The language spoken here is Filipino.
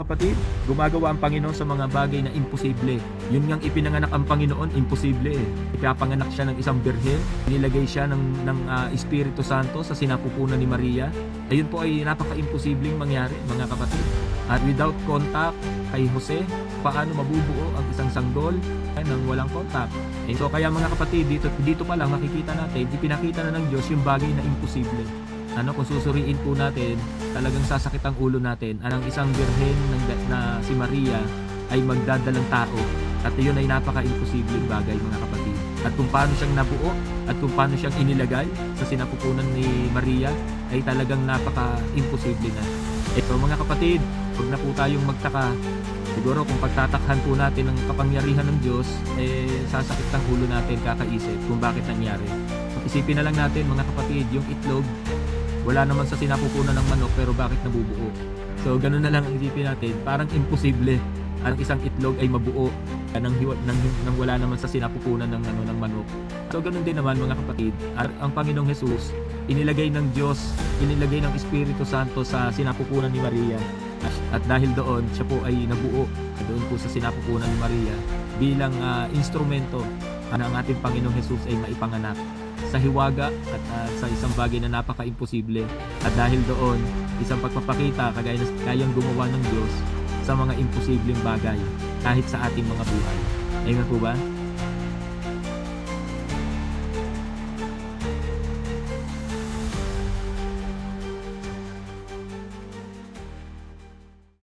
kapatid, gumagawa ang Panginoon sa mga bagay na imposible. Yun ngang ipinanganak ang Panginoon, imposible eh. Ipapanganak siya ng isang birhen, nilagay siya ng Espiritu Santo sa sinapupunan ni Maria. Ayun po ay napaka-imposibleng mangyari, mga kapatid. At without contact kay Jose, paano mabubuo ang isang sanggol nang walang contact? So kaya mga kapatid, dito pa lang makikita natin, ipinakita na ng Diyos yung bagay na imposible. Kung susuriin po natin, talagang sasakit ang ulo natin. Ang isang birhen na si Maria ay magdadalang tao. At iyon ay napaka-imposibleng bagay, mga kapatid. At kung paano siyang nabuo at kung paano siyang inilagay sa sinapupunan ni Maria ay talagang napaka-imposible na. Ito mga kapatid, huwag na po tayong magtaka. Siguro kung pagtatakhan po natin ang kapangyarihan ng Diyos, sasakit ang ulo natin kakaisip kung bakit nangyari. Isipin na lang natin mga kapatid, yung itlog, wala naman sa sinapupunan ng manok pero bakit nabubuo? So ganun na lang ang isipin natin, parang imposible ang isang itlog ay mabuo nang wala naman sa sinapupunan ng manok. So ganun din naman mga kapatid, ang Panginoong Jesus, inilagay ng Diyos, inilagay ng Espiritu Santo sa sinapupunan ni Maria. At dahil doon, siya po ay nabuo doon po sa sinapupunan ni Maria bilang instrumento na ang ating Panginoong Jesus ay maipanganak sa hiwaga at sa isang bagay na napaka-imposible. At dahil doon, isang pagpapakita kagaya na kayang gumawa ng Diyos sa mga imposibleng bagay kahit sa ating mga buhay. Amen po ba?